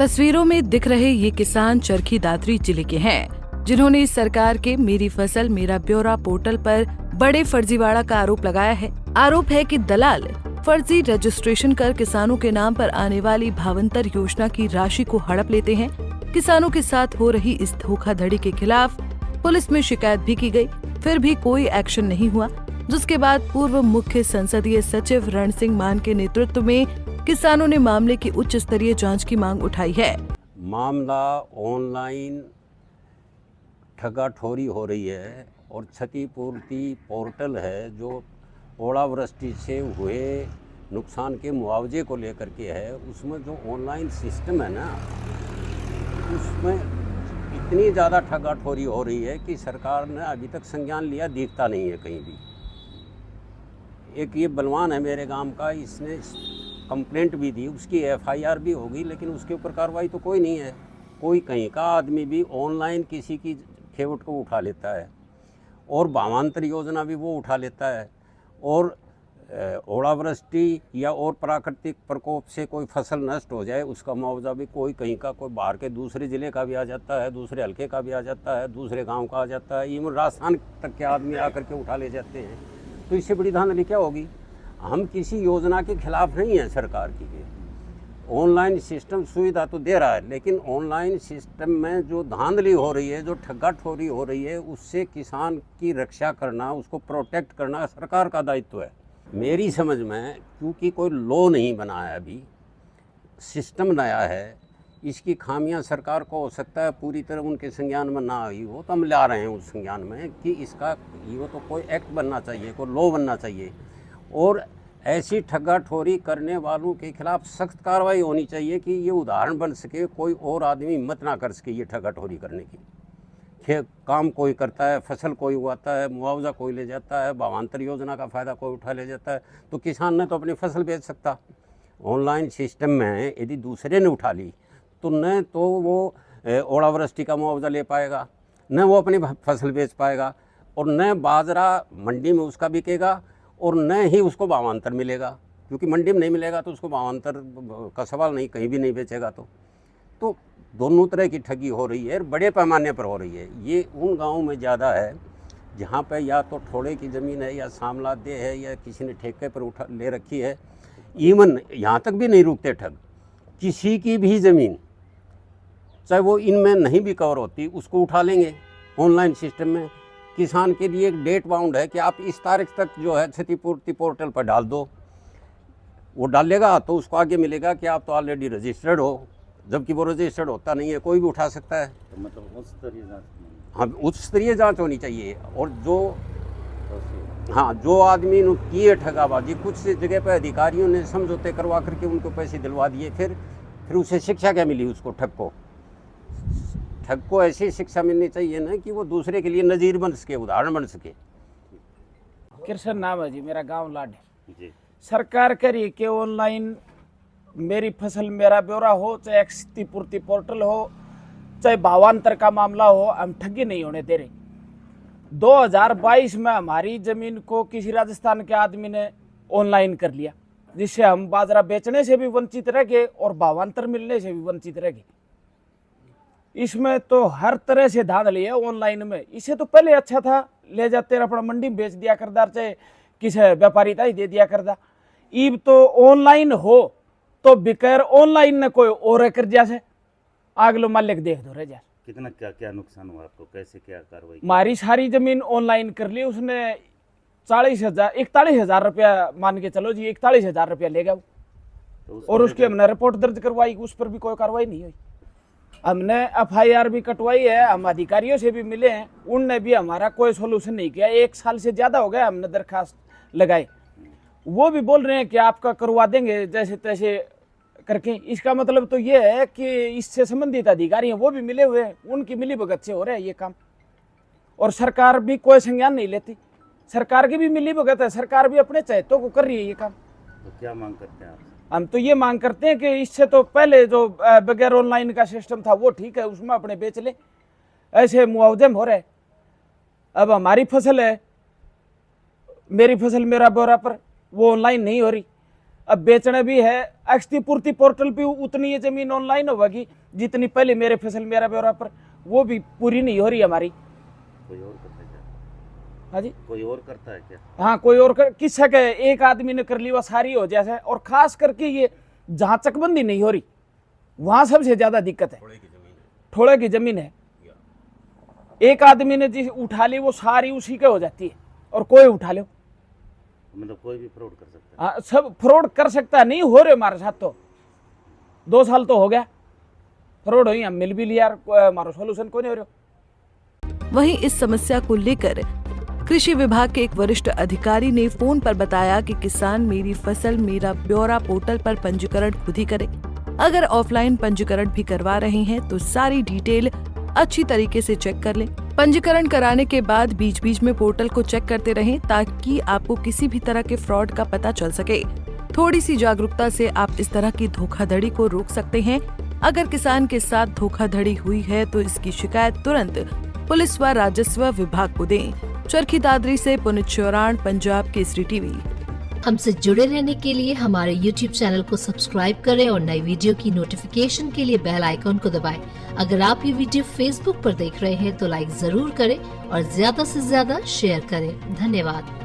तस्वीरों में दिख रहे ये किसान चरखी दादरी जिले के हैं, जिन्होंने सरकार के मेरी फसल मेरा ब्यौरा पोर्टल पर बड़े फर्जीवाड़ा का आरोप लगाया है। आरोप है कि दलाल फर्जी रजिस्ट्रेशन कर किसानों के नाम पर आने वाली भावंतर योजना की राशि को हड़प लेते हैं। किसानों के साथ हो रही इस धोखाधड़ी के खिलाफ पुलिस में शिकायत भी की गई, फिर भी कोई एक्शन नहीं हुआ, जिसके बाद पूर्व मुख्य संसदीय सचिव रण सिंह मान के नेतृत्व में किसानों ने मामले की उच्च स्तरीय जांच की मांग उठाई है। मामला ऑनलाइन ठगाठोरी हो रही है और क्षतिपूर्ति पोर्टल है जो ओलावृष्टि से हुए नुकसान के मुआवजे को लेकर के है। उसमें जो ऑनलाइन सिस्टम है ना, उसमें इतनी ज़्यादा ठगाठोरी हो रही है कि सरकार ने अभी तक संज्ञान लिया दिखता नहीं है कहीं भी। एक ये बलवान है मेरे गांव का, इसने कंप्लेंट भी दी, उसकी एफआईआर भी होगी, लेकिन उसके ऊपर कार्रवाई तो कोई नहीं है। कोई कहीं का आदमी भी ऑनलाइन किसी की खेवट को उठा लेता है और भावांतर योजना भी वो उठा लेता है, और ओलावृष्टि या और प्राकृतिक प्रकोप से कोई फसल नष्ट हो जाए उसका मुआवजा भी कोई कहीं का, कोई बाहर के दूसरे ज़िले का भी आ जाता है, दूसरे हल्के का भी आ जाता है, दूसरे गांव का आ जाता है, इवन राजस्थान तक के आदमी आकर के उठा ले जाते हैं। तो इससे बड़ी धांधली क्या होगी? हम किसी योजना के खिलाफ नहीं हैं सरकार की। ऑनलाइन सिस्टम सुविधा तो दे रहा है, लेकिन ऑनलाइन सिस्टम में जो धांधली हो रही है, जो ठगाठोरी हो रही है, उससे किसान की रक्षा करना, उसको प्रोटेक्ट करना सरकार का दायित्व है। मेरी समझ में, क्योंकि कोई लॉ नहीं बना है अभी, सिस्टम नया है, इसकी खामियां सरकार को हो सकता है पूरी तरह उनके संज्ञान में ना आई हो, तो हम ला रहे हैं उस संज्ञान में कि इसका ये तो कोई एक्ट बनना चाहिए, कोई लॉ बनना चाहिए, और ऐसी ठगाठोरी करने वालों के खिलाफ सख्त कार्रवाई होनी चाहिए कि ये उदाहरण बन सके, कोई और आदमी हिम्मत ना कर सके ये ठगाठोरी करने की। काम कोई करता है, फसल कोई उगाता है, मुआवजा कोई ले जाता है, भावांतर योजना का फ़ायदा कोई उठा ले जाता है, तो किसान ने तो अपनी फसल बेच सकता। ऑनलाइन सिस्टम में यदि दूसरे ने उठा ली तो न तो वो ओलावृष्टि का मुआवजा ले पाएगा, न वो अपनी फसल बेच पाएगा, और न बाजरा मंडी में उसका बिकेगा, और न ही उसको भावांतर मिलेगा, क्योंकि मंडी में नहीं मिलेगा तो उसको भावांतर का सवाल नहीं, कहीं भी नहीं बेचेगा। तो दोनों तरह की ठगी हो रही है, बड़े पैमाने पर हो रही है। ये उन गाँवों में ज़्यादा है जहाँ पे या तो ठोड़े की ज़मीन है, या सामलादे है, या किसी ने ठेके पर उठा ले रखी है। इवन यहाँ तक भी नहीं रुकते ठग, किसी की भी ज़मीन चाहे वो इनमें नहीं भी कवर होती, उसको उठा लेंगे ऑनलाइन सिस्टम में। किसान के लिए एक डेट बाउंड है कि आप इस तारीख तक जो है क्षतिपूर्ति पोर्टल पर डाल दो, वो डालेगा तो उसको आगे मिलेगा कि आप तो ऑलरेडी रजिस्टर्ड हो, जबकि वो रजिस्टर्ड होता नहीं है, कोई भी उठा सकता है। तो मतलब उच्च स्तरीय जांच, हाँ, उच्च स्तरीय जांच होनी चाहिए। और जो आदमी ने किए ठगाबाजी, कुछ जगह पर अधिकारियों ने समझौते करवा करके उनको पैसे दिलवा दिए, फिर उसे शिक्षा क्या मिली? उसको ठग को ऐसी शिक्षा मिलनी चाहिए ना कि वो दूसरे के लिए नज़ीर बन सके, उदाहरण बन सके। कृष्ण नाम है जी, मेरा गांव लाडे जी। सरकार कह रही है कि ऑनलाइन मेरी फसल मेरा ब्यौरा हो, चाहे क्षतिपूर्ति पोर्टल हो, चाहे भावांतर का मामला हो, हम ठगी नहीं होने दे रहे। 2022 में हमारी जमीन को किसी राजस्थान के आदमी ने ऑनलाइन कर लिया, जिससे हम बाजरा बेचने से भी वंचित रह गए और भावांतर मिलने से भी वंचित रह गए। इसमें तो हर तरह से धांधली है ऑनलाइन में। इसे तो पहले अच्छा था, ले जाते अपना मंडी में बेच दिया करदार, चाहे किसी व्यापारी ही दे दिया करदा। ईब तो ऑनलाइन हो तो बिकर ऑनलाइन ने कोई और कर दिया से आगलो मालिक देख दो रह जा। कितना क्या नुकसान हुआ आपको, कैसे क्या कार्रवाई? हमारी सारी जमीन ऑनलाइन कर ली उसने, 41,000 रुपया मान के चलो जी, 41,000 रुपया ले गया तो और उसकी हमने रिपोर्ट दर्ज करवाई, उस पर भी कोई कार्रवाई नहीं हुई। हमने एफआईआर भी कटवाई है, हम अधिकारियों से भी मिले हैं, उनने भी हमारा कोई सोल्यूशन नहीं किया। 1 साल से ज़्यादा हो गया हमने दरखास्त लगाई, वो भी बोल रहे हैं कि आपका करवा देंगे जैसे तैसे करके। इसका मतलब तो ये है कि इससे संबंधित अधिकारी हैं वो भी मिले हुए हैं, उनकी मिलीभगत से हो रहा है ये काम, और सरकार भी कोई संज्ञान नहीं लेती। सरकार की भी मिलीभगत है, सरकार भी अपने चहेतों को कर रही है ये काम। तो क्या मांग करते हैं आप? हम तो ये मांग करते हैं कि इससे तो पहले जो बगैर ऑनलाइन का सिस्टम था वो ठीक है, उसमें अपने बेच ले, ऐसे मुआवजे में हो रहे। अब हमारी फसल है, मेरी फसल मेरा ब्यौरा पर, वो ऑनलाइन नहीं हो रही, अब बेचना भी है, क्षतिपूर्ति पोर्टल पे उतनी ये जमीन ऑनलाइन होगी जितनी पहले मेरे फसल मेरा ब्यौरा पर, वो भी पूरी नहीं हो रही हमारी। कोई और करता है क्या? हाँ जी, कोई और करता है क्या? हाँ कोई और किस्सा है, एक आदमी ने कर ली वो सारी हो जैसे। और खास करके ये जहाँ चकबंदी नहीं हो रही वहां सबसे ज्यादा दिक्कत है। थोड़े की जमीन है, एक आदमी ने जिस उठा ली वो सारी उसी के हो जाती है, और कोई उठा लो, मतलब कोई भी फ्रॉड कर सकता है। हाँ सब फ्रॉड कर सकता है। नहीं हो रहे हमारे साथ, तो 2 साल तो हो गया फ्रॉड हुई, हम मिल भी लिया, हमारा सोल्यूशन कोई नहीं हो रहा। वहीं इस समस्या को लेकर कृषि विभाग के एक वरिष्ठ अधिकारी ने फोन पर बताया कि किसान मेरी फसल मेरा ब्यौरा पोर्टल पर पंजीकरण खुद ही करे। अगर ऑफलाइन पंजीकरण भी करवा रहे हैं तो सारी डिटेल अच्छी तरीके से चेक कर लें। पंजीकरण कराने के बाद बीच बीच में पोर्टल को चेक करते रहें ताकि आपको किसी भी तरह के फ्रॉड का पता चल सके। थोड़ी सी जागरूकता से आप इस तरह की धोखाधड़ी को रोक सकते हैं। अगर किसान के साथ धोखाधड़ी हुई है तो इसकी शिकायत तुरंत पुलिस व राजस्व विभाग को दें। चरखी दादरी से पुनीत चौरान, पंजाब केसरी टीवी। हमसे जुड़े रहने के लिए हमारे YouTube चैनल को सब्सक्राइब करें और नई वीडियो की नोटिफिकेशन के लिए बेल आइकॉन को दबाएं। अगर आप ये वीडियो Facebook पर देख रहे हैं तो लाइक जरूर करें और ज्यादा से ज्यादा शेयर करें। धन्यवाद।